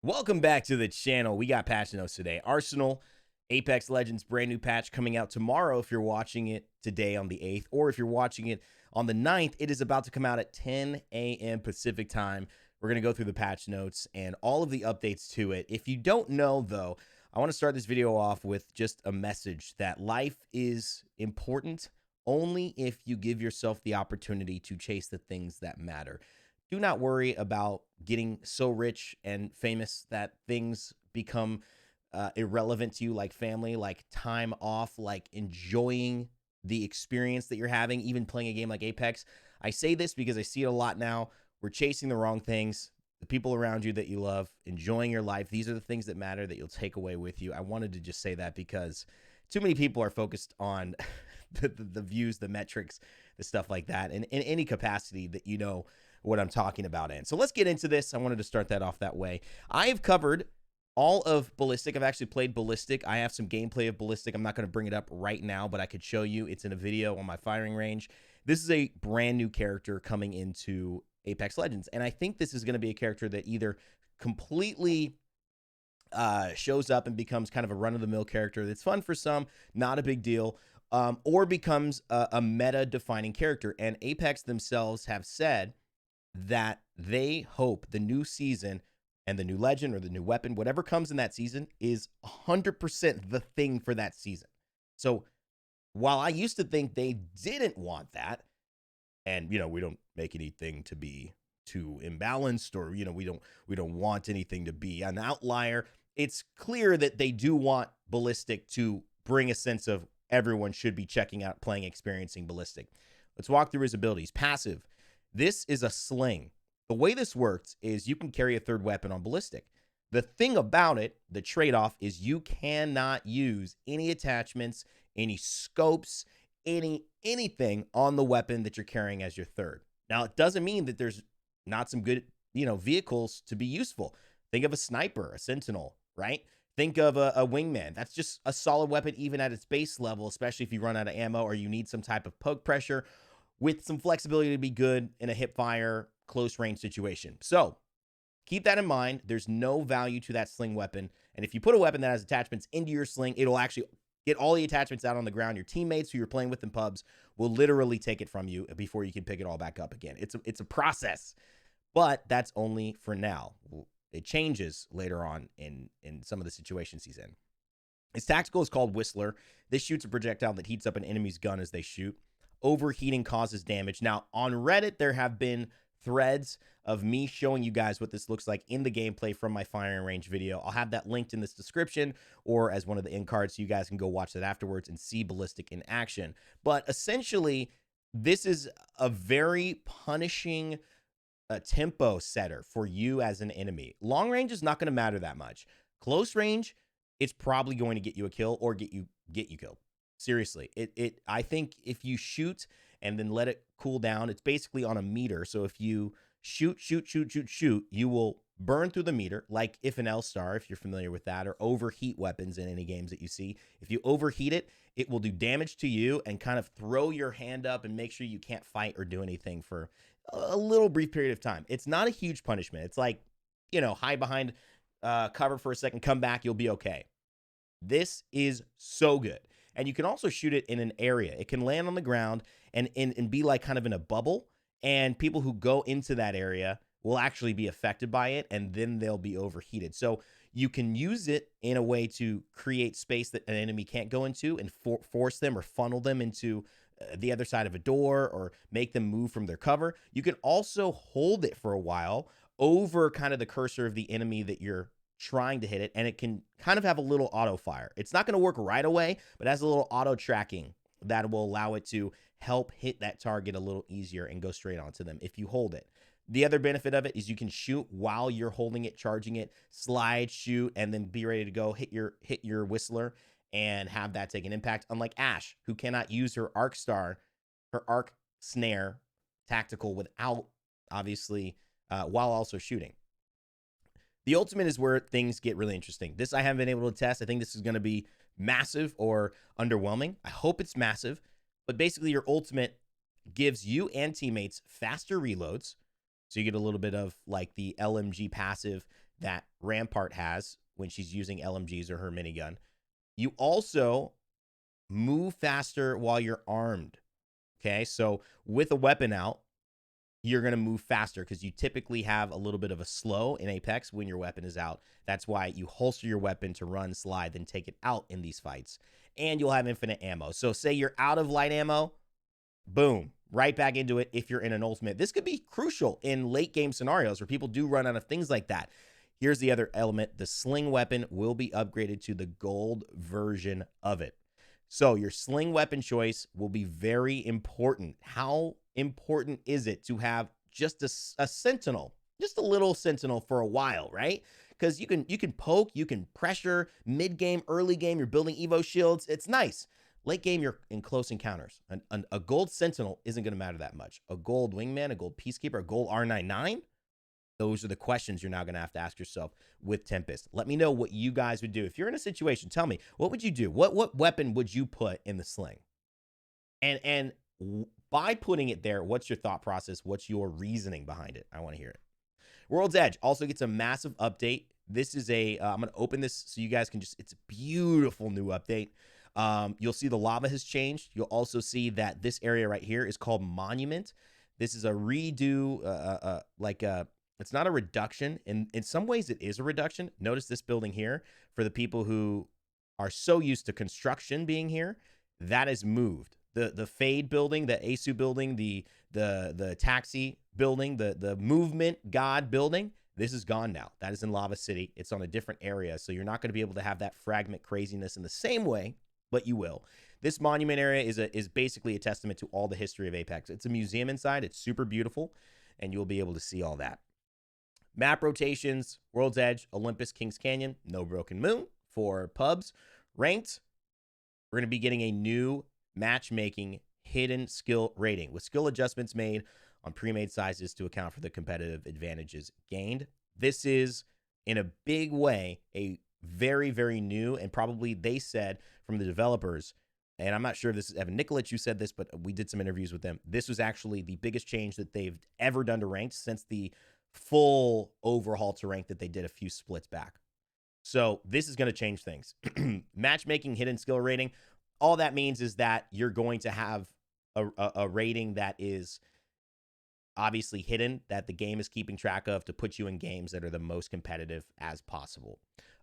Welcome back to the channel. We got patch notes today. Arsenal, Apex Legends, brand new patch coming out tomorrow if you're watching it today on the 8th, or if you're watching it on the 9th, it is about to come out at 10 a.m. Pacific time. We're going to go through the patch notes and all of the updates to it. If you don't know, though, I want to start this video off with just a message that life is important only if you give yourself the opportunity to chase the things that matter. Do not worry about getting so rich and famous that things become irrelevant to you, like family, like time off, like enjoying the experience that you're having, even playing a game like Apex. I say this because I see it a lot now. We're chasing the wrong things. The people around you that you love, enjoying your life, these are the things that matter that you'll take away with you. I wanted to just say that because too many people are focused on the views, the metrics, the stuff like that, and in any capacity that you know what I'm talking about in. So let's get into this. I wanted to start that off that way. I have covered all of Ballistic. I've actually played Ballistic. I have some gameplay of Ballistic. I'm not going to bring it up right now, but I could show you. It's in a video on my firing range. This is a brand new character coming into Apex Legends, and I think this is going to be a character that either completely shows up and becomes kind of a run-of-the-mill character that's fun for some, not a big deal, or becomes a meta-defining character. And Apex themselves have said that they hope the new season and the new legend or the new weapon, whatever comes in that season, is 100% the thing for that season. So while I used to think they didn't want that, and we don't make anything to be too imbalanced, or we don't want anything to be an outlier, it's clear that they do want Ballistic to bring a sense of everyone should be checking out, playing, experiencing Ballistic. Let's walk through his abilities. Passive. This is a sling. The way this works is you can carry a third weapon on Ballistic. The thing about it, the trade-off, is you cannot use any attachments, any scopes, anything on the weapon that you're carrying as your third. Now, it doesn't mean that there's not some good, vehicles to be useful. Think of a sniper, a sentinel, right? Think of a wingman. That's just a solid weapon even at its base level, especially if you run out of ammo or you need some type of poke pressure with some flexibility to be good in a hip fire, close range situation. So keep that in mind. There's no value to that sling weapon. And if you put a weapon that has attachments into your sling, it'll actually get all the attachments out on the ground. Your teammates who you're playing with in pubs will literally take it from you before you can pick it all back up again. It's a process, but that's only for now. It changes later on in some of the situations he's in. His tactical is called Whistler. This shoots a projectile that heats up an enemy's gun as they shoot. Overheating causes damage. Now, on Reddit, there have been threads of me showing you guys what this looks like in the gameplay from my firing range video. I'll have that linked in this description or as one of the end cards so you guys can go watch that afterwards and see Ballistic in action. But essentially, this is a very punishing tempo setter for you as an enemy. Long range is not going to matter that much. Close range, it's probably going to get you a kill or get you killed. Seriously, I think if you shoot and then let it cool down, it's basically on a meter. So if you shoot, you will burn through the meter, like if an LSTAR, if you're familiar with that, or overheat weapons in any games that you see. If you overheat it, it will do damage to you and kind of throw your hand up and make sure you can't fight or do anything for a little brief period of time. It's not a huge punishment. It's like, hide behind cover for a second, come back, you'll be okay. This is so good. And you can also shoot it in an area. It can land on the ground and be like kind of in a bubble. And people who go into that area will actually be affected by it, and then they'll be overheated. So you can use it in a way to create space that an enemy can't go into and force them or funnel them into the other side of a door or make them move from their cover. You can also hold it for a while over kind of the cursor of the enemy that you're trying to hit it, and it can kind of have a little auto fire. It's not going to work right away, but it has a little auto tracking that will allow it to help hit that target a little easier and go straight onto them if you hold it. The other benefit of it is you can shoot while you're holding it, charging it, slide, shoot, and then be ready to go hit your Whistler and have that take an impact. Unlike Ash, who cannot use her arc snare tactical without, obviously, while also shooting. The ultimate is where things get really interesting. This I haven't been able to test. I think this is going to be massive or underwhelming. I hope it's massive. But basically, your ultimate gives you and teammates faster reloads. So you get a little bit of like the LMG passive that Rampart has when she's using LMGs or her minigun. You also move faster while you're armed. Okay, so with a weapon out, you're going to move faster because you typically have a little bit of a slow in Apex when your weapon is out. That's why you holster your weapon to run, slide, then take it out in these fights. And you'll have infinite ammo. So say you're out of light ammo, boom, right back into it if you're in an ultimate. This could be crucial in late game scenarios where people do run out of things like that. Here's the other element. The sling weapon will be upgraded to the gold version of it. So your sling weapon choice will be very important. How important is it to have just a sentinel, just a little sentinel for a while, right? Because you can poke, you can pressure, mid game, early game, you're building Evo shields. It's nice. Late game, you're in close encounters. A gold sentinel isn't going to matter that much. A gold wingman, a gold peacekeeper, a gold R99. Those are the questions you're now going to have to ask yourself with Tempest. Let me know what you guys would do. If you're in a situation, tell me, what would you do? What weapon would you put in the sling? And by putting it there, what's your thought process? What's your reasoning behind it? I want to hear it. World's Edge also gets a massive update. This is I'm going to open this so you guys can it's a beautiful new update. You'll see the lava has changed. You'll also see that this area right here is called Monument. This is a redo, it's not a reduction. In some ways, it is a reduction. Notice this building here. For the people who are so used to construction being here, that is moved. The Fade building, the ASU building, the taxi building, the movement god building, this is gone now. That is in Lava City. It's on a different area, so you're not going to be able to have that fragment craziness in the same way, but you will. This monument area is basically a testament to all the history of Apex. It's a museum inside. It's super beautiful, and you'll be able to see all that. Map rotations, World's Edge, Olympus, Kings Canyon, No Broken Moon for pubs. Ranked, we're going to be getting a new matchmaking hidden skill rating with skill adjustments made on pre-made sizes to account for the competitive advantages gained. This is, in a big way, a very, very new, and probably they said from the developers, and I'm not sure if this is Evan Nikolic who said this, but we did some interviews with them. This was actually the biggest change that they've ever done to ranked since the full overhaul to rank that they did a few splits back. So this is going to change things. Matchmaking hidden skill rating. All that means is that you're going to have a rating that is obviously hidden, that the game is keeping track of to put you in games that are the most competitive as possible.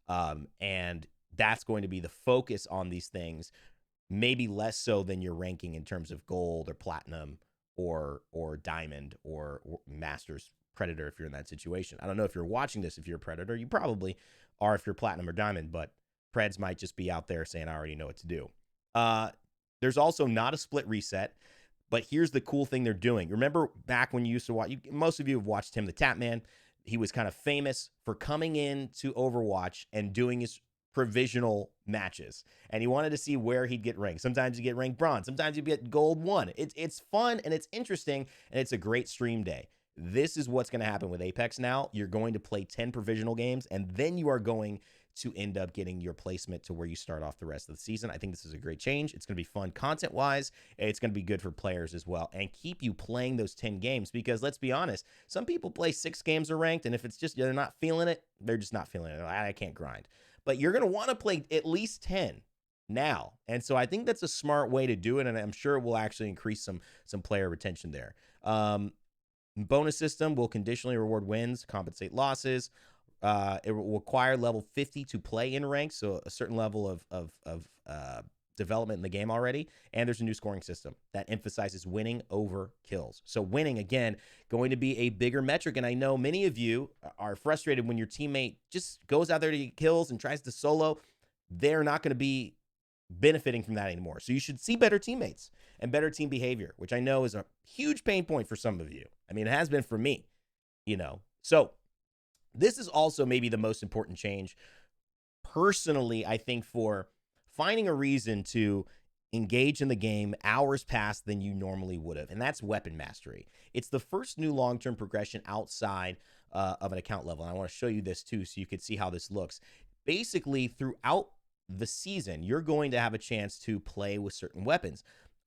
And that's going to be the focus on these things, maybe less so than your ranking in terms of gold or platinum or diamond or masters predator if you're in that situation. I don't know if you're watching this, if you're a predator, you probably are if you're platinum or diamond, but Preds might just be out there saying, I already know what to do. There's also not a split reset, but here's the cool thing they're doing. Remember back when you used to watch, most of you have watched Tim the Tap Man. He was kind of famous for coming in to Overwatch and doing his provisional matches, and he wanted to see where he'd get ranked. Sometimes you get ranked bronze, sometimes you get gold 1. It's fun and it's interesting, and it's a great stream day. This is what's going to happen with Apex now. You're going to play 10 provisional games, and then you are going to end up getting your placement to where you start off the rest of the season. I think this is a great change. It's going to be fun content-wise. It's going to be good for players as well, and keep you playing those 10 games, because let's be honest, some people play 6 games of ranked, and if it's just they're not feeling it, they're just not feeling it. I can't grind. But you're going to want to play at least 10 now, and so I think that's a smart way to do it, and I'm sure it will actually increase some player retention there. Bonus system will conditionally reward wins, compensate losses. It will require level 50 to play in ranks, so a certain level of development in the game already. And there's a new scoring system that emphasizes winning over kills. So winning, again, going to be a bigger metric. And I know many of you are frustrated when your teammate just goes out there to get kills and tries to solo. They're not going to be benefiting from that anymore. So you should see better teammates and better team behavior, which I know is a huge pain point for some of you. I mean, it has been for me, So this is also maybe the most important change personally, I think, for finding a reason to engage in the game hours past than you normally would have, and that's weapon mastery. It's the first new long-term progression outside of an account level, and I want to show you this too so you could see how this looks. Basically, throughout the season, you're going to have a chance to play with certain weapons.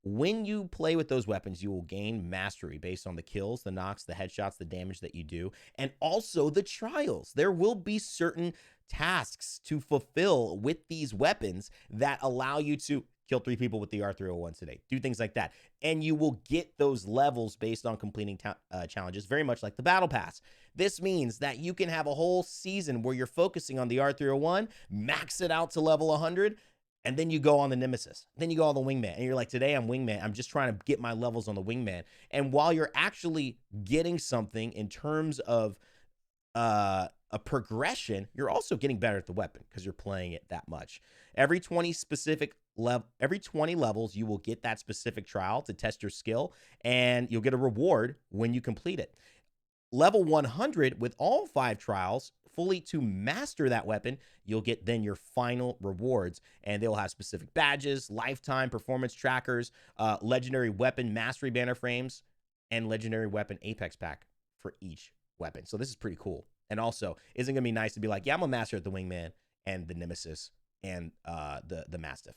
When you play with those weapons, you will gain mastery based on the kills, the knocks, the headshots, the damage that you do, and also the trials. There will be certain tasks to fulfill with these weapons that allow you to kill 3 people with the R301 today, do things like that. And you will get those levels based on completing challenges, very much like the Battle Pass. This means that you can have a whole season where you're focusing on the R301, max it out to level 100, and then you go on the Nemesis. Then you go on the Wingman. And you're like, today I'm Wingman. I'm just trying to get my levels on the Wingman. And while you're actually getting something in terms of a progression, you're also getting better at the weapon because you're playing it that much. Every 20 levels, you will get that specific trial to test your skill, and you'll get a reward when you complete it. Level 100 with all 5 trials fully to master that weapon, you'll get then your final rewards, and they'll have specific badges, lifetime performance trackers, legendary weapon mastery banner frames, and legendary weapon apex pack for each weapon. So this is pretty cool. And also, isn't gonna be nice to be like, yeah, I'm a master at the Wingman and the Nemesis and the Mastiff,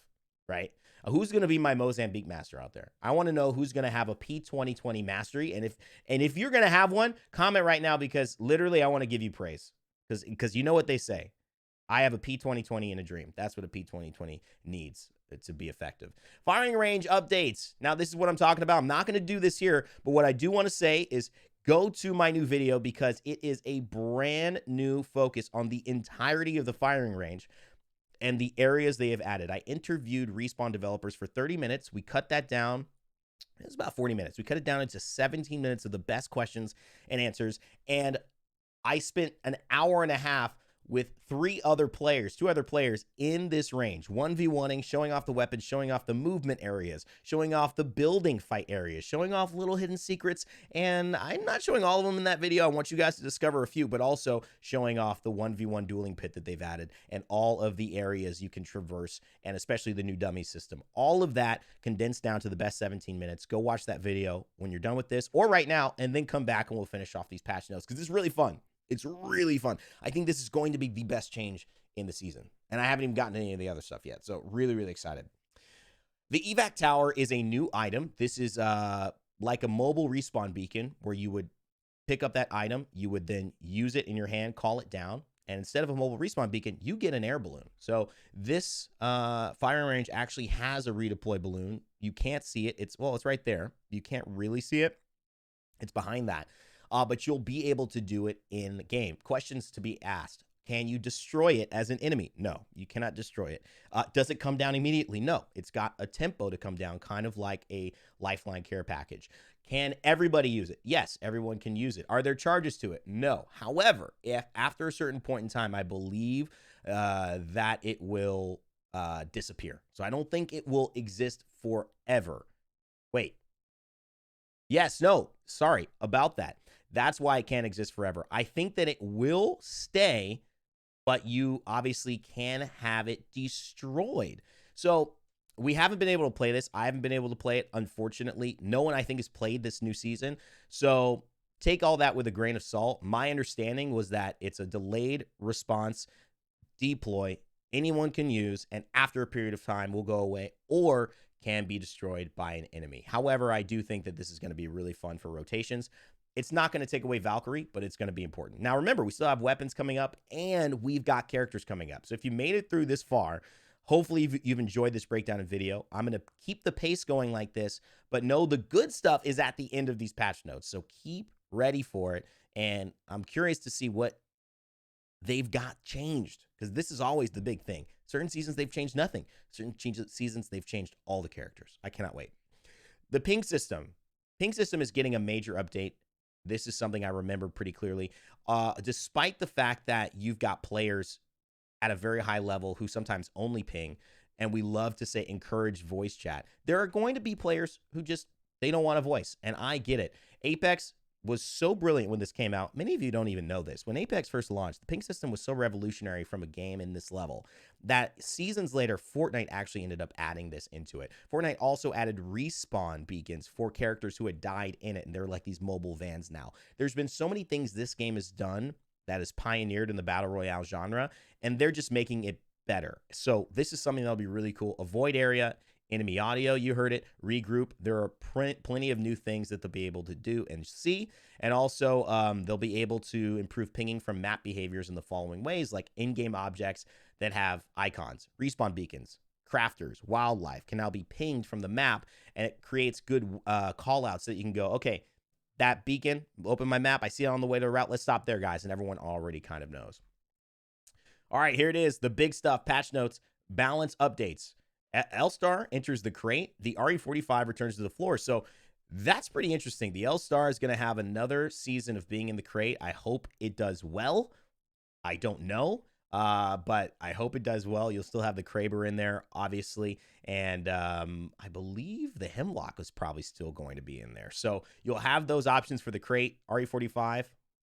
right? Who's gonna be my Mozambique master out there? I want to know who's gonna have a P2020 mastery, and if you're gonna have one, comment right now, because literally I want to give you praise, because you know what they say. I have a P2020 in a dream. That's what a P2020 needs to be effective. Firing range updates. Now, this is what I'm talking about. I'm not going to do this here, but what I do want to say is go to my new video, because it is a brand new focus on the entirety of the firing range and the areas they have added. I interviewed Respawn developers for 30 minutes. We cut that down. It was about 40 minutes. We cut it down into 17 minutes of the best questions and answers. And I spent an hour and a half with 2 other players in this range, 1v1ing, showing off the weapons, showing off the movement areas, showing off the building fight areas, showing off little hidden secrets. And I'm not showing all of them in that video. I want you guys to discover a few, but also showing off the 1v1 dueling pit that they've added and all of the areas you can traverse, and especially the new dummy system. All of that condensed down to the best 17 minutes. Go watch that video when you're done with this, or right now, and then come back and we'll finish off these patch notes, because it's really fun. It's really fun. I think this is going to be the best change in the season, and I haven't even gotten to any of the other stuff yet, so really, really excited. The evac tower is a new item. This is like a mobile respawn beacon, where you would pick up that item, you would then use it in your hand, call it down, and instead of a mobile respawn beacon, you get an air balloon. So this firing range actually has a redeploy balloon. You can't see it. It's right there. You can't really see it. It's behind that. But you'll be able to do it in the game. Questions to be asked. Can you destroy it as an enemy? No, you cannot destroy it. Does it come down immediately? No, it's got a tempo to come down, kind of like a Lifeline care package. Can everybody use it? Yes, everyone can use it. Are there charges to it? No. However, if after a certain point in time, I believe that it will disappear. So I don't think it will exist forever. Wait. Yes, no, sorry about that. That's why it can't exist forever. I think that it will stay, but you obviously can have it destroyed. So we haven't been able to play this. I haven't been able to play it, unfortunately. No one, I think, has played this new season. So take all that with a grain of salt. My understanding was that it's a delayed response deploy anyone can use, and after a period of time will go away or can be destroyed by an enemy. However, I do think that this is going to be really fun for rotations. It's not going to take away Valkyrie, but it's going to be important. Now, remember, we still have weapons coming up, and we've got characters coming up. So if you made it through this far, hopefully you've enjoyed this breakdown and video. I'm going to keep the pace going like this, but know the good stuff is at the end of these patch notes. So keep ready for it, and I'm curious to see what they've got changed, because this is always the big thing. Certain seasons, they've changed nothing. Certain seasons, they've changed all the characters. I cannot wait. The ping system. Ping system is getting a major update. This is something I remember pretty clearly. Despite the fact that you've got players at a very high level who sometimes only ping, and we love to say encourage voice chat, there are going to be players who just, they don't want a voice, and I get it. Apex was so brilliant when this came out. Many of you don't even know this. When Apex first launched, the ping system was so revolutionary from a game in this level that seasons later, Fortnite actually ended up adding this into it. Fortnite also added respawn beacons for characters who had died in it, and they're like these mobile vans now. There's been so many things this game has done that is pioneered in the Battle Royale genre, and they're just making it better. So this is something that'll be really cool. A void area Enemy audio, you heard it. Regroup. There are plenty of new things that they'll be able to do and see. And also, they'll be able to improve pinging from map behaviors in the following ways, like in-game objects that have icons, respawn beacons, crafters, wildlife can now be pinged from the map, and it creates good call-outs so that you can go, okay, that beacon, open my map, I see it on the way to a route, let's stop there, guys, and everyone already kind of knows. All right, here it is, the big stuff, patch notes, balance updates. LSTAR enters the crate, the RE45 returns to the floor, so that's pretty interesting. The LSTAR is going to have another season of being in the crate. I hope it does well. I don't know, but I hope it does well. You'll still have the Kraber in there, obviously, and I believe the Hemlock is probably still going to be in there. So you'll have those options for the crate, RE45,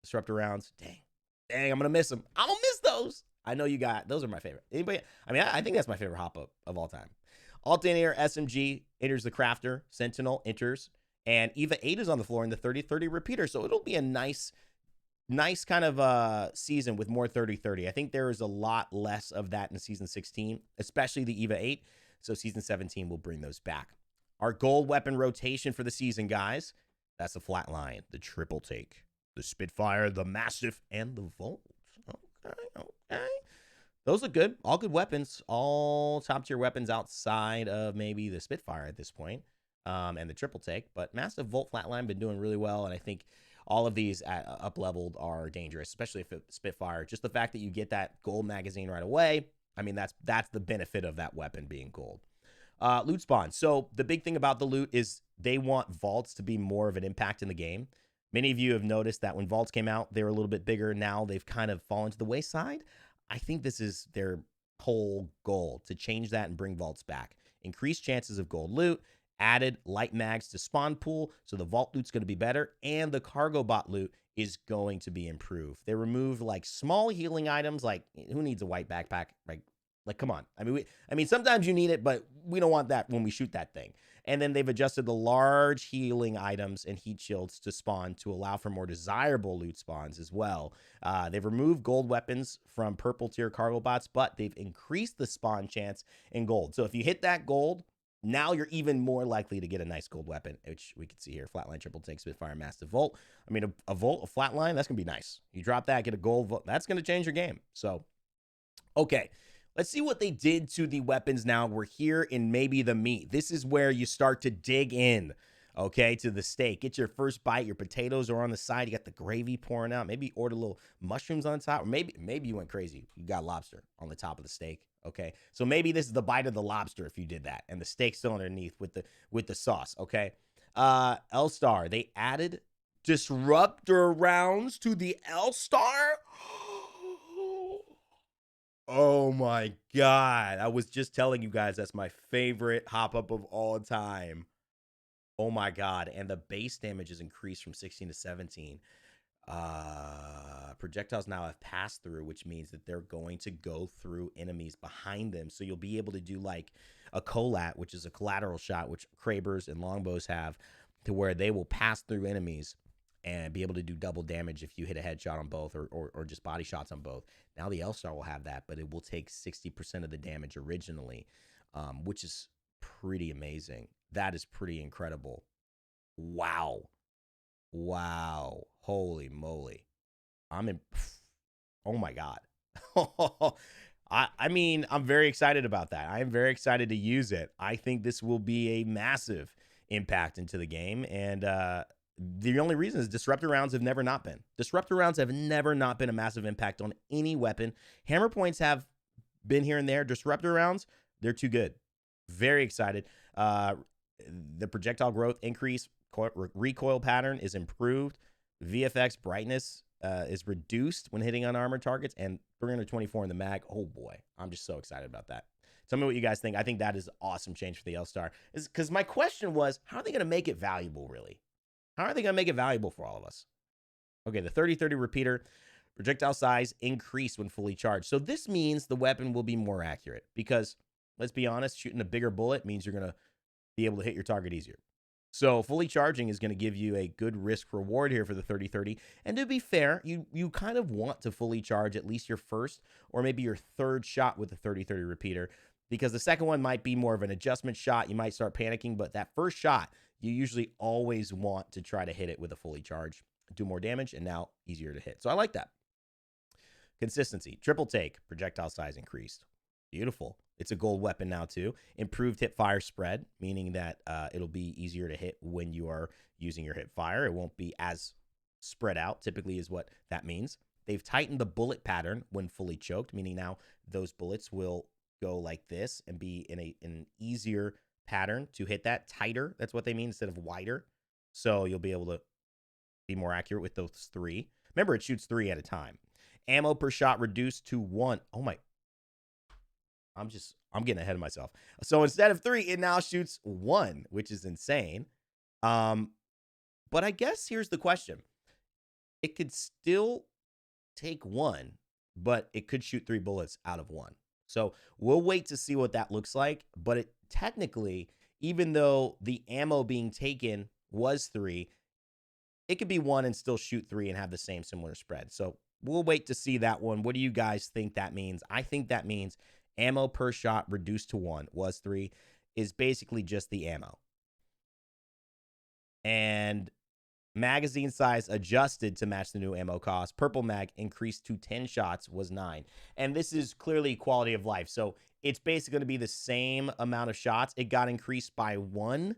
Disruptor rounds. Dang, I'm going to miss them. I'm going to miss those. I know you got, those are my favorite. Anybody? I mean, I think that's my favorite hop-up of all time. Alternator SMG enters the Crafter. Sentinel enters. And EVA 8 is on the floor in the 30-30 repeater. So it'll be a nice kind of season with more 30-30. I think there is a lot less of that in Season 16, especially the EVA 8. So Season 17 will bring those back. Our gold weapon rotation for the season, guys. That's the Flatline, the Triple Take, the Spitfire, the Mastiff, and the Volt. Okay. Those look good. All good weapons. All top-tier weapons outside of maybe the Spitfire at this point, and the Triple Take. But Mastiff, Volt, Flatline been doing really well, and I think all of these up-leveled are dangerous, especially if it's Spitfire. Just the fact that you get that gold magazine right away, I mean, that's the benefit of that weapon being gold. Loot spawn. So the big thing about the loot is they want vaults to be more of an impact in the game. Many of you have noticed that when vaults came out, they were a little bit bigger. Now they've kind of fallen to the wayside. I think this is their whole goal, to change that and bring vaults back. Increase chances of gold loot, added light mags to spawn pool, so the vault loot's going to be better, and the cargo bot loot is going to be improved. They removed like small healing items, like who needs a white backpack? Like come on. I mean, sometimes you need it, but we don't want that when we shoot that thing. And then they've adjusted the large healing items and heat shields to spawn to allow for more desirable loot spawns as well. They've removed gold weapons from purple tier cargo bots, but they've increased the spawn chance in gold. So if you hit that gold, now you're even more likely to get a nice gold weapon, which we can see here. Flatline, Triple Take, Spitfire, Mastiff, Volt. I mean, a Volt, a Flatline, that's going to be nice. You drop that, get a gold Volt. That's going to change your game. So, okay. Let's see what they did to the weapons now. We're here in maybe the meat. This is where you start to dig in, okay, to the steak. Get your first bite. Your potatoes are on the side. You got the gravy pouring out. Maybe order a little mushrooms on top. Or maybe you went crazy. You got lobster on the top of the steak, okay? So maybe this is the bite of the lobster if you did that. And the steak's still underneath with the sauce, okay? LSTAR, they added disruptor rounds to the LSTAR. Oh my God. I was just telling you guys that's my favorite hop-up of all time. Oh my God. And the base damage is increased from 16 to 17. Projectiles now have pass-through, which means that they're going to go through enemies behind them. So you'll be able to do like a collat, which is a collateral shot, which Krabers and longbows have, to where they will pass through enemies and be able to do double damage if you hit a headshot on both or just body shots on both. Now the LSTAR will have that, but it will take 60% of the damage originally, which is pretty amazing. That is pretty incredible. Wow. Holy moly. Oh my God. I mean, I'm very excited about that. I am very excited to use it. I think this will be a massive impact into the game, and the only reason is disruptor rounds have never not been. Disruptor rounds have never not been a massive impact on any weapon. Hammer points have been here and there. Disruptor rounds, they're too good. Very excited. The projectile growth increase, recoil pattern is improved. VFX brightness is reduced when hitting unarmored targets, and 324 in the mag. Oh boy, I'm just so excited about that. Tell me what you guys think. I think that is an awesome change for the LSTAR. Is because my question was, how are they going to make it valuable, really? How are they going to make it valuable for all of us? Okay, the 30-30 repeater, projectile size increased when fully charged. So this means the weapon will be more accurate because, let's be honest, shooting a bigger bullet means you're going to be able to hit your target easier. So fully charging is going to give you a good risk reward here for the 30-30. And to be fair, you kind of want to fully charge at least your first or maybe your third shot with the 30-30 repeater, because the second one might be more of an adjustment shot. You might start panicking, but that first shot, you usually always want to try to hit it with a fully charged, do more damage, and now easier to hit. So I like that. Consistency, triple take, projectile size increased. Beautiful. It's a gold weapon now too. Improved hip fire spread, meaning that it'll be easier to hit when you are using your hip fire. It won't be as spread out, typically is what that means. They've tightened the bullet pattern when fully choked, meaning now those bullets will go like this and be in an easier pattern to hit that. Tighter, that's what they mean, instead of wider. So you'll be able to be more accurate with those 3. Remember, it shoots 3 at a time. Ammo per shot reduced to 1. Oh my. I'm getting ahead of myself. So instead of 3, it now shoots 1, which is insane. But I guess here's the question. It could still take 1, but it could shoot 3 bullets out of 1. So we'll wait to see what that looks like. But it technically, even though the ammo being taken was 3, it could be 1 and still shoot 3 and have the same similar spread. So we'll wait to see that one. What do you guys think that means? I think that means ammo per shot reduced to 1, was 3, is basically just the ammo. And magazine size adjusted to match the new ammo cost. Purple mag increased to 10 shots, was 9. And this is clearly quality of life. So it's basically going to be the same amount of shots. It got increased by 1.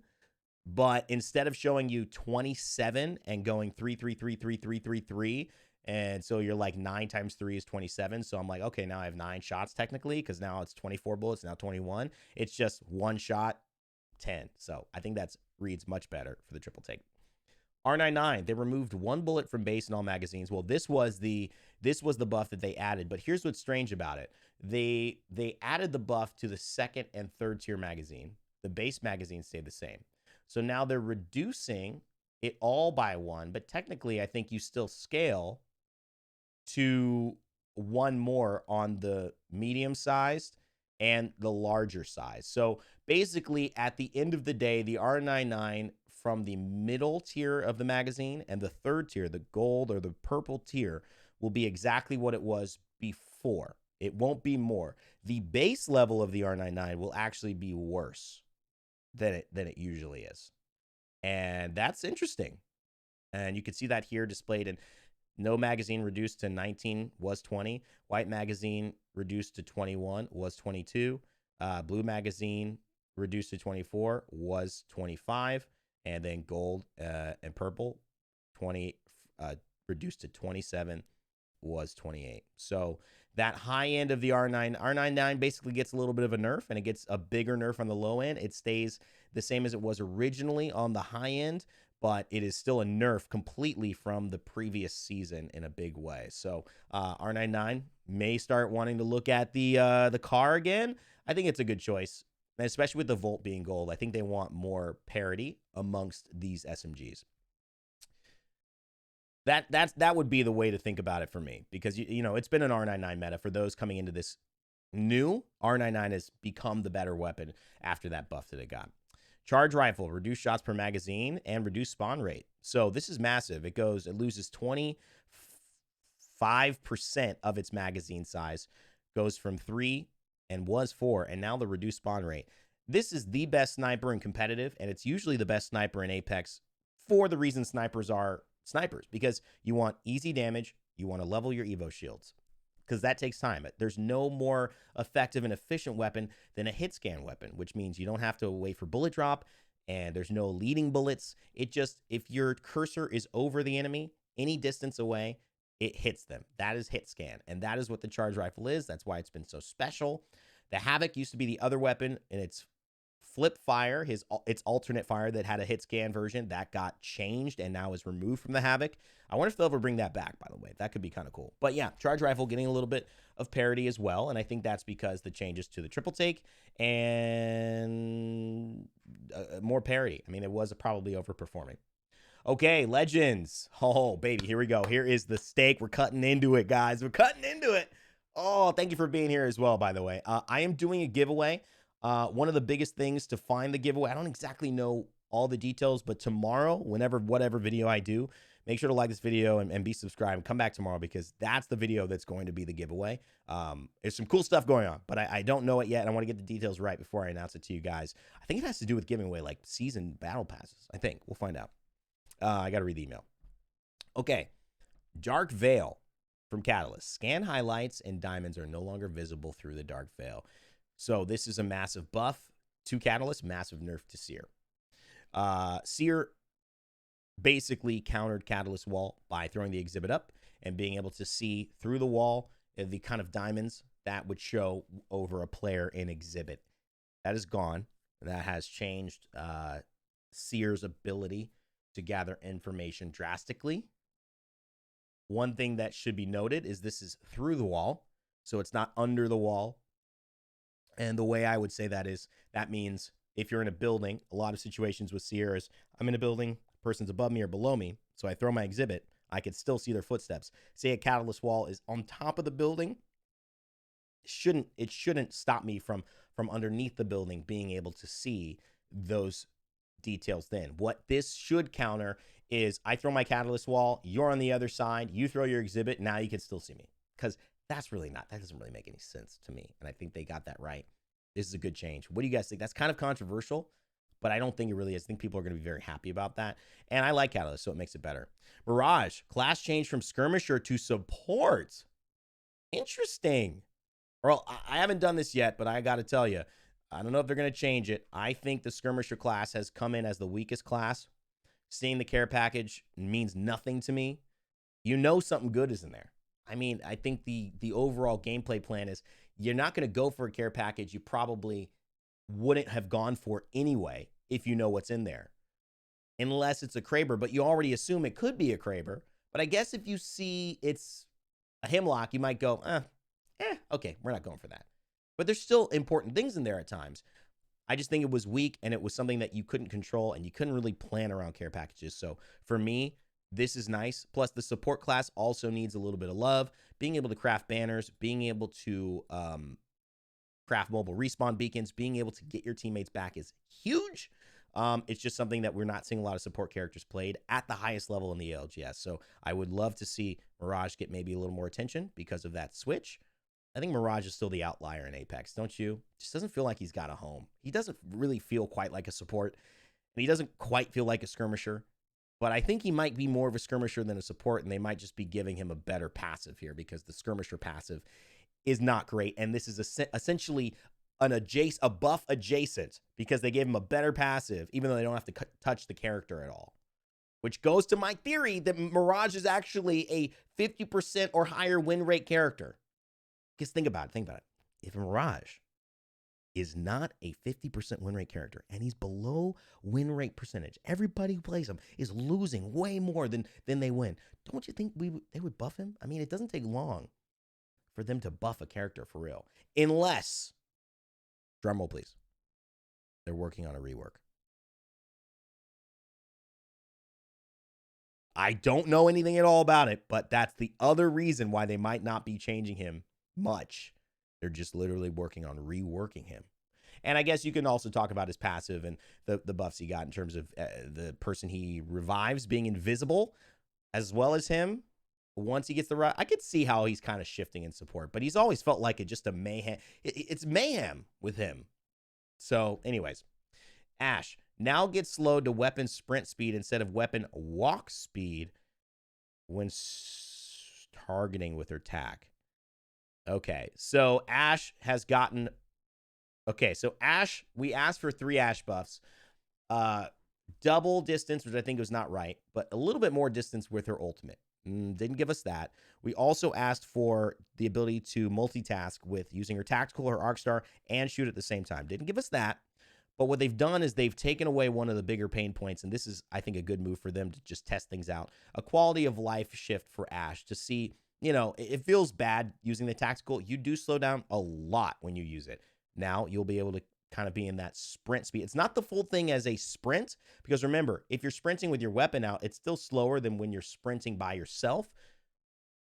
But instead of showing you 27 and going 3, 3, 3, 3, 3, 3, 3, and so you're like 9 times 3 is 27. So I'm like, okay, now I have 9 shots technically, because now it's 24 bullets, now 21. It's just 1 shot, 10. So I think that reads much better for the triple take. R99, they removed 1 bullet from base in all magazines. Well, this was the buff that they added, but here's what's strange about it. They added the buff to the 2nd and 3rd tier magazine. The base magazine stayed the same. So now they're reducing it all by 1, but technically I think you still scale to 1 more on the medium sized and the larger size. So basically at the end of the day, the R99 from the middle tier of the magazine and the 3rd tier, the gold or the purple tier, will be exactly what it was before. It won't be more. The base level of the R99 will actually be worse than it usually is. And that's interesting. And you can see that here displayed in no magazine reduced to 19 was 20. White magazine reduced to 21 was 22. Blue magazine reduced to 24 was 25. And then gold and purple 20 reduced to 27 was 28. So that high end of the R99 basically gets a little bit of a nerf, and it gets a bigger nerf on the low end. It stays the same as it was originally on the high end, but it is still a nerf completely from the previous season in a big way. So R99 may start wanting to look at the car again. I think it's a good choice, and especially with the Volt being gold. I think they want more parity amongst these SMGs. That would be the way to think about it for me, because you know it's been an R99 meta for those coming into this new. R99 has become the better weapon after that buff that it got. Charge rifle, reduced shots per magazine and reduced spawn rate. So this is massive. It loses 25% of its magazine size, goes from 3 and was 4, and now the reduced spawn rate. This is the best sniper in competitive, and it's usually the best sniper in Apex for the reason snipers are snipers, because you want easy damage, you want to level your Evo shields, because that takes time. There's no more effective and efficient weapon than a hit scan weapon, which means you don't have to wait for bullet drop, and there's no leading bullets. It just, if your cursor is over the enemy, any distance away, it hits them. That is hit scan, and that is what the charge rifle is. That's why it's been so special. The Havoc used to be the other weapon, and it's flip fire, its alternate fire that had a hit scan version that got changed and now is removed from the Havoc. I wonder if they'll ever bring that back, by the way. That could be kind of cool. But yeah, charge rifle getting a little bit of parity as well, and I think that's because the changes to the triple take and more parity. I mean, it was probably overperforming. Okay, Legends. Oh, baby, here we go. Here is the steak. We're cutting into it, guys. We're cutting into it. Oh, thank you for being here as well, by the way. I am doing a giveaway. One of the biggest things to find the giveaway, I don't exactly know all the details, but tomorrow, whatever video I do, make sure to like this video and be subscribed and come back tomorrow, because that's the video that's going to be the giveaway. There's some cool stuff going on, but I don't know it yet. And I want to get the details right before I announce it to you guys. I think it has to do with giving away like season battle passes. I think we'll find out. I got to read the email. Okay. Dark Veil from Catalyst. Scan highlights and diamonds are no longer visible through the Dark Veil. So this is a massive buff to Catalyst, massive nerf to Seer. Seer basically countered Catalyst wall by throwing the exhibit up and being able to see through the wall the kind of diamonds that would show over a player in exhibit. That is gone. That has changed Seer's ability to gather information drastically. One thing that should be noted is this is through the wall, so it's not under the wall. And the way I would say that is, that means if you're in a building, a lot of situations with Seer is, I'm in a building, person's above me or below me, so I throw my exhibit, I could still see their footsteps. Say a Catalyst wall is on top of the building, it shouldn't stop me from underneath the building being able to see those details then. What this should counter is, I throw my Catalyst wall, you're on the other side, you throw your exhibit, now you can still see me. Because that doesn't really make any sense to me. And I think they got that right. This is a good change. What do you guys think? That's kind of controversial, but I don't think it really is. I think people are going to be very happy about that. And I like Catalyst, so it makes it better. Mirage, class change from skirmisher to support. Interesting. Well, I haven't done this yet, but I got to tell you, I don't know if they're going to change it. I think the skirmisher class has come in as the weakest class. Seeing the care package means nothing to me. You know something good is in there. I mean, I think the overall gameplay plan is, you're not going to go for a care package you probably wouldn't have gone for anyway if you know what's in there. Unless it's a Kraber, but you already assume it could be a Kraber. But I guess if you see it's a Hemlock, you might go, okay, we're not going for that. But there's still important things in there at times. I just think it was weak, and it was something that you couldn't control, and you couldn't really plan around care packages. So for me, this is nice. Plus, the support class also needs a little bit of love. Being able to craft banners, being able to craft mobile respawn beacons, being able to get your teammates back is huge. It's just something that we're not seeing a lot of support characters played at the highest level in the ALGS. So I would love to see Mirage get maybe a little more attention because of that switch. I think Mirage is still the outlier in Apex, don't you? Just doesn't feel like he's got a home. He doesn't really feel quite like a support, and he doesn't quite feel like a skirmisher. But I think he might be more of a skirmisher than a support, and they might just be giving him a better passive here, because the skirmisher passive is not great. And this is essentially a buff adjacent, because they gave him a better passive, even though they don't have to touch the character at all. Which goes to my theory that Mirage is actually a 50% or higher win rate character. Because think about it. If Mirage is not a 50% win rate character, and he's below win rate percentage, everybody who plays him is losing way more than they win. Don't you think they would buff him? I mean, it doesn't take long for them to buff a character for real. Unless, drumroll please, they're working on a rework. I don't know anything at all about it, but that's the other reason why they might not be changing him much. They're just literally working on reworking him. And I guess you can also talk about his passive and the buffs he got in terms of the person he revives being invisible, as well as him. Once he gets the right, I could see how he's kind of shifting in support, but he's always felt like just a mayhem. It's mayhem with him. So anyways, Ash now gets slowed to weapon sprint speed instead of weapon walk speed when targeting with her tack. Okay, so Ash has gotten... Okay, so Ash, we asked for 3 Ash buffs. Double distance, which I think was not right, but a little bit more distance with her ultimate. Didn't give us that. We also asked for the ability to multitask with using her tactical, her arc star, and shoot at the same time. Didn't give us that. But what they've done is they've taken away one of the bigger pain points, and this is, I think, a good move for them to just test things out. A quality of life shift for Ash to see... You know, it feels bad using the tactical. You do slow down a lot when you use it. Now you'll be able to kind of be in that sprint speed. It's not the full thing as a sprint, because remember, if you're sprinting with your weapon out, it's still slower than when you're sprinting by yourself.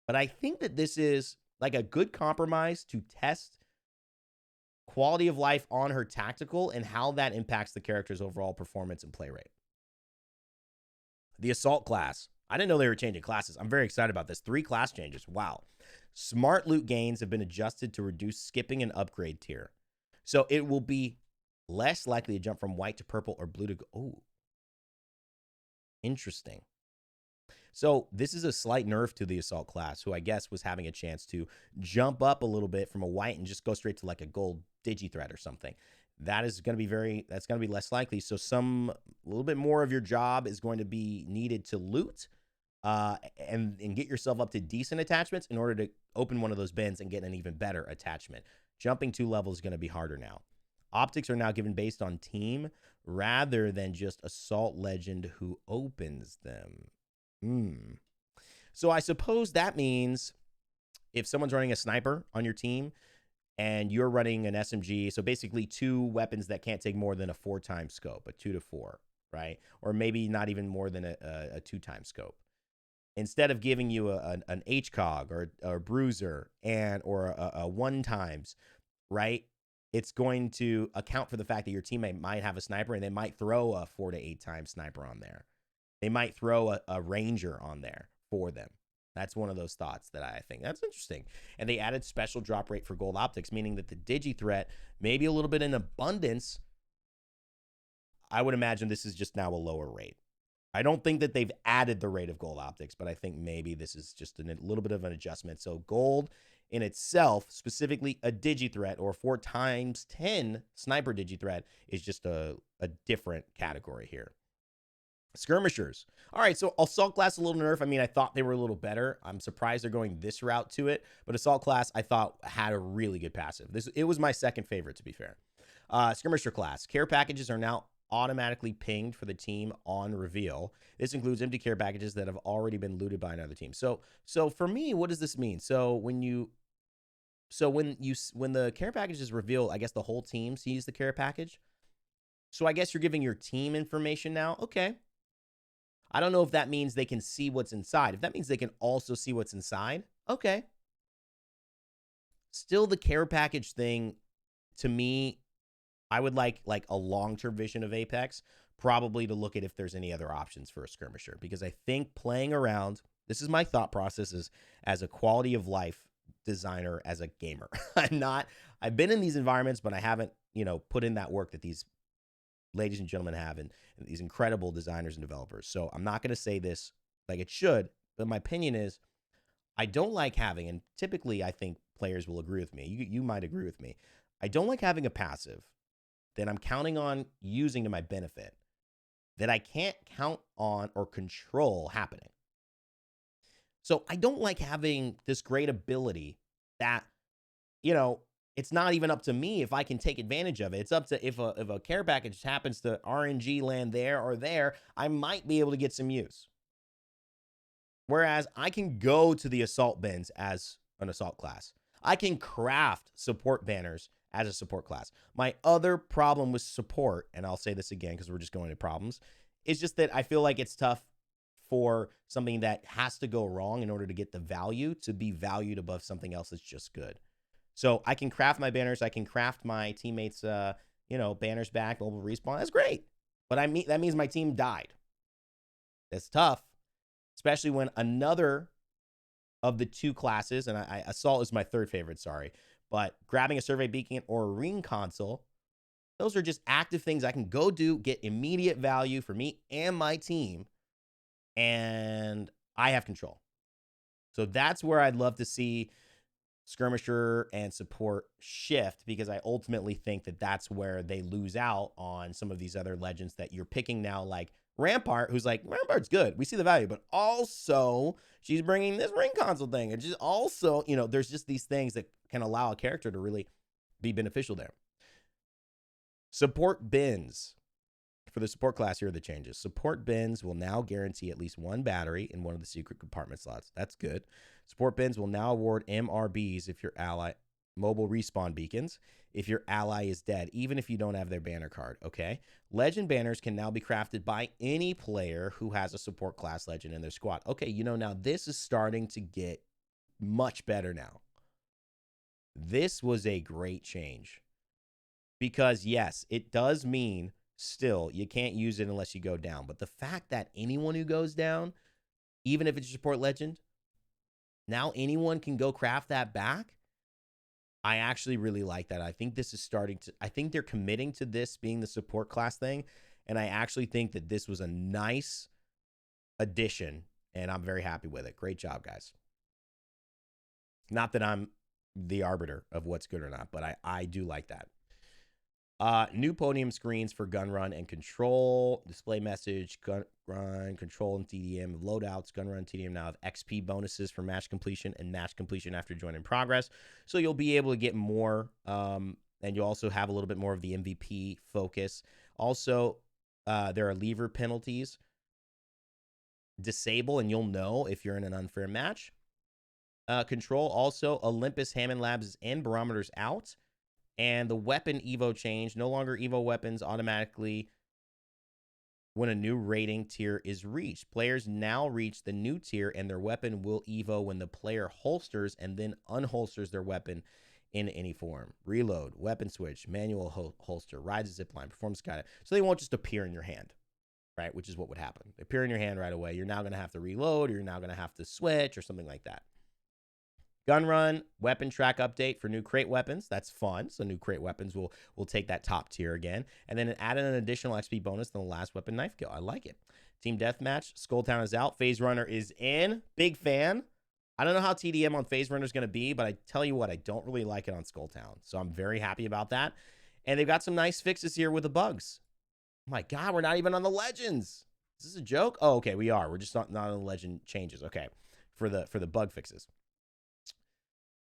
But I think that this is like a good compromise to test quality of life on her tactical and how that impacts the character's overall performance and play rate. The assault class. I didn't know they were changing classes. I'm very excited about this. 3 class changes. Wow. Smart loot gains have been adjusted to reduce skipping and upgrade tier. So it will be less likely to jump from white to purple or blue to go. Oh, interesting. So this is a slight nerf to the assault class, who I guess was having a chance to jump up a little bit from a white and just go straight to like a gold digi threat or something. That is going to be that's going to be less likely. So a little bit more of your job is going to be needed to loot and get yourself up to decent attachments in order to open one of those bins and get an even better attachment. Jumping 2 levels is going to be harder now. Optics are now given based on team rather than just assault legend who opens them. So I suppose that means if someone's running a sniper on your team and you're running an SMG, so basically 2 weapons that can't take more than a 4-time scope, a 2 to 4, right? Or maybe not even more than a 2-time scope. Instead of giving you an HCOG or a bruiser or a 1-times, right? It's going to account for the fact that your teammate might have a sniper and they might throw a 4 to 8-time sniper on there. They might throw a ranger on there for them. That's one of those thoughts that I think that's interesting. And they added special drop rate for gold optics, meaning that the digi threat may be a little bit in abundance. I would imagine this is just now a lower rate. I don't think that they've added the rate of gold optics, but I think maybe this is just a little bit of an adjustment. So gold in itself, specifically a digi threat or 4x10 sniper digi threat, is just a different category here. Skirmishers. All right, so assault class a little nerf. I mean, I thought they were a little better. I'm surprised they're going this route to it, but assault class I thought had a really good passive. It was my second favorite, to be fair. Skirmisher class. Care packages are now automatically pinged for the team on reveal. This includes empty care packages that have already been looted by another team. So for me, what does this mean? So when the care package is revealed, I guess the whole team sees the care package. So I guess you're giving your team information now. Okay. I don't know if that means they can see what's inside. If that means they can also see what's inside, okay. Still, the care package thing, to me, I would like a long-term vision of Apex, probably to look at if there's any other options for a skirmisher. Because I think playing around, this is my thought process as a quality of life designer, as a gamer. I've been in these environments, but I haven't, put in that work that these ladies and gentlemen have, and these incredible designers and developers. So I'm not going to say this like it should, but my opinion is I don't like having, and typically I think players will agree with me. You might agree with me. I don't like having a passive that I'm counting on using to my benefit that I can't count on or control happening. So I don't like having this great ability that, it's not even up to me if I can take advantage of it. It's up to if a care package happens to RNG land there or there, I might be able to get some use. Whereas I can go to the assault bins as an assault class. I can craft support banners as a support class. My other problem with support, and I'll say this again because we're just going to problems, is just that I feel like it's tough for something that has to go wrong in order to get the value to be valued above something else that's just good. So I can craft my banners. I can craft my teammates, banners back, mobile respawn. That's great. But that means my team died. That's tough, especially when another of the 2 classes, and assault is my third favorite, sorry, but grabbing a survey beacon or a ring console, those are just active things I can go do, get immediate value for me and my team, and I have control. So that's where I'd love to see skirmisher and support shift, because I ultimately think that that's where they lose out on some of these other legends that you're picking now, like Rampart, who's like, Rampart's good, we see the value, but also she's bringing this ring console thing, and just also, there's just these things that can allow a character to really be beneficial there. Support bins. For the support class, here are the changes. Support bins will now guarantee at least 1 battery in one of the secret compartment slots. That's good. Support bins will now award MRBs if your ally, mobile respawn beacons, if your ally is dead, even if you don't have their banner card, okay? Legend banners can now be crafted by any player who has a support class legend in their squad. Okay, now this is starting to get much better now. This was a great change. Because, yes, it does mean still you can't use it unless you go down. But the fact that anyone who goes down even if it's your support legend. Now anyone can go craft that back. I actually really like that. I think this is starting to, I think they're committing to this being the support class thing. And I actually think that this was a nice addition, and I'm very happy with it. Great job, guys. Not that I'm the arbiter of what's good or not, but I do like that. New podium screens for gun run and control, display message, gun run, control, and TDM loadouts. Gun run, TDM now have XP bonuses for match completion and match completion after join in progress. So you'll be able to get more, and you'll also have a little bit more of the MVP focus. Also, there are lever penalties. Disable, and you'll know if you're in an unfair match. Control also, Olympus Hammond Labs and barometers out. And the weapon Evo change, no longer Evo weapons automatically when a new rating tier is reached. Players now reach the new tier and their weapon will Evo when the player holsters and then unholsters their weapon in any form. Reload, weapon switch, manual holster, rides a zipline, performance guide. So they won't just appear in your hand, right? Which is what would happen. They appear in your hand right away. You're now going to have to reload, or you're now going to have to switch or something like that. Gun run, weapon track update for new crate weapons. That's fun. So new crate weapons will take that top tier again. And then it added an additional XP bonus than the last weapon knife kill. I like it. Team Deathmatch, Skulltown is out. Phase Runner is in. Big fan. I don't know how TDM on Phase Runner is going to be, but I tell you what, I don't really like it on Skulltown. So I'm very happy about that. And they've got some nice fixes here with the bugs. Oh my God, we're not even on the legends. Is this a joke? Oh, okay, we are. We're just not on the legend changes. Okay, for the bug fixes.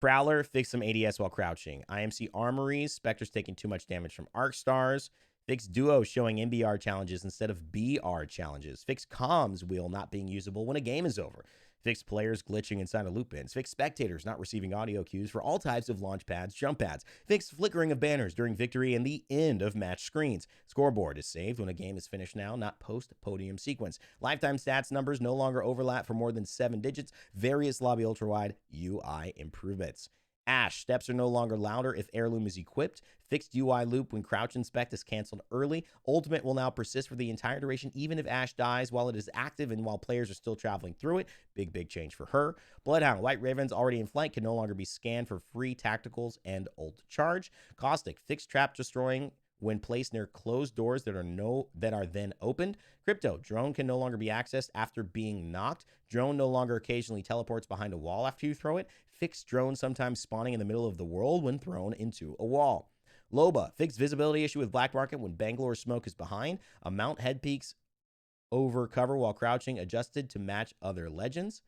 Prowler, fix some ADS while crouching. IMC armories, Spectre's taking too much damage from arc stars. Fix duo showing MBR challenges instead of BR challenges. Fix comms wheel not being usable when a game is over. Fix players glitching inside of loop bins. Fix spectators not receiving audio cues for all types of launch pads, jump pads. Fix flickering of banners during victory and the end of match screens. Scoreboard is saved when a game is finished now, not post-podium sequence. Lifetime stats numbers no longer overlap for more than 7 digits. Various lobby ultra-wide UI improvements. Ash, steps are no longer louder if heirloom is equipped. Fixed UI loop when crouch inspect is canceled early. Ultimate will now persist for the entire duration, even if Ash dies while it is active and while players are still traveling through it. Big change for her. Bloodhound, White Ravens already in flight can no longer be scanned for free tacticals and ult charge. Caustic, fixed trap destroying when placed near closed doors that are then opened. Crypto, drone can no longer be accessed after being knocked. Drone no longer occasionally teleports behind a wall after you throw it. Fixed drone sometimes spawning in the middle of the world when thrown into a wall. Loba, fixed visibility issue with Black Market when Bangalore smoke is behind. A mount head peaks over cover while crouching, adjusted to match other legends.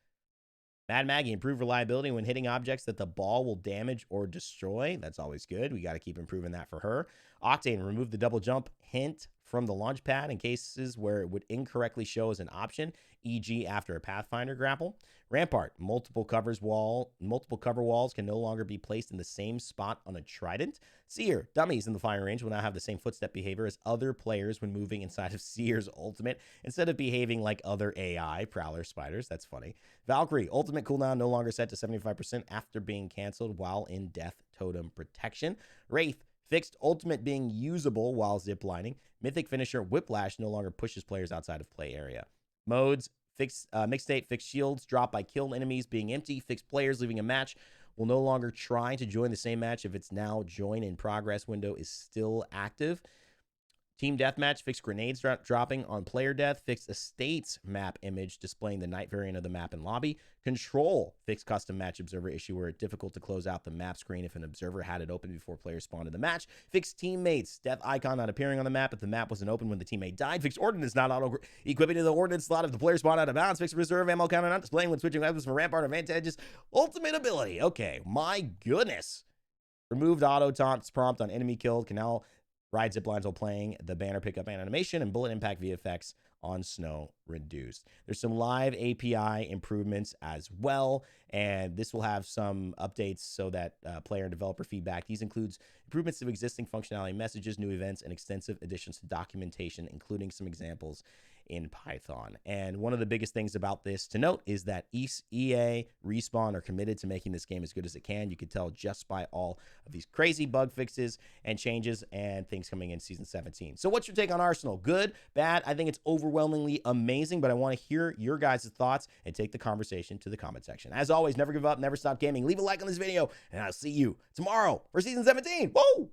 Mad Maggie, improved reliability when hitting objects that the ball will damage or destroy. That's always good. We got to keep improving that for her. Octane, remove the double jump hint from the launch pad in cases where it would incorrectly show as an option, e.g. after a Pathfinder grapple. Rampart, multiple cover walls can no longer be placed in the same spot on a trident. Seer, dummies in the firing range will now have the same footstep behavior as other players when moving inside of Seer's ultimate, instead of behaving like other AI, Prowler spiders. That's funny. Valkyrie, ultimate cooldown no longer set to 75% after being canceled while in death totem protection. Wraith, fixed ultimate being usable while ziplining. Mythic finisher Whiplash no longer pushes players outside of play area. Modes, fixed mixed state, fixed shields drop by killed enemies being empty. Fixed players leaving a match will no longer try to join the same match if its now join in progress window is still active. Team Deathmatch, fixed grenades dropping on player death. Fixed estates map image displaying the night variant of the map in lobby. Control, fixed custom match observer issue where it's difficult to close out the map screen if an observer had it open before players spawned in the match. Fixed teammates, death icon not appearing on the map if the map wasn't open when the teammate died. Fixed ordnance not auto-equipping to the ordnance slot if the player spawned out of bounds. Fixed reserve ammo counter not displaying when switching weapons from rampart advantages. Ultimate ability. Okay, my goodness. Removed auto taunts prompt on enemy killed. Can now ride ziplines while playing the banner pickup and animation, and bullet impact VFX on snow reduced. There's some live API improvements as well, and this will have some updates so that player and developer feedback. These includes improvements to existing functionality, messages, new events, and extensive additions to documentation, including some examples in Python. And one of the biggest things about this to note is that EA, Respawn are committed to making this game as good as it can. You can tell just by all of these crazy bug fixes and changes and things coming in Season 17. So what's your take on Arsenal? Good? Bad? I think it's overwhelmingly amazing, but I want to hear your guys' thoughts and take the conversation to the comment section. As always, never give up, never stop gaming. Leave a like on this video, and I'll see you tomorrow for Season 17. Whoa!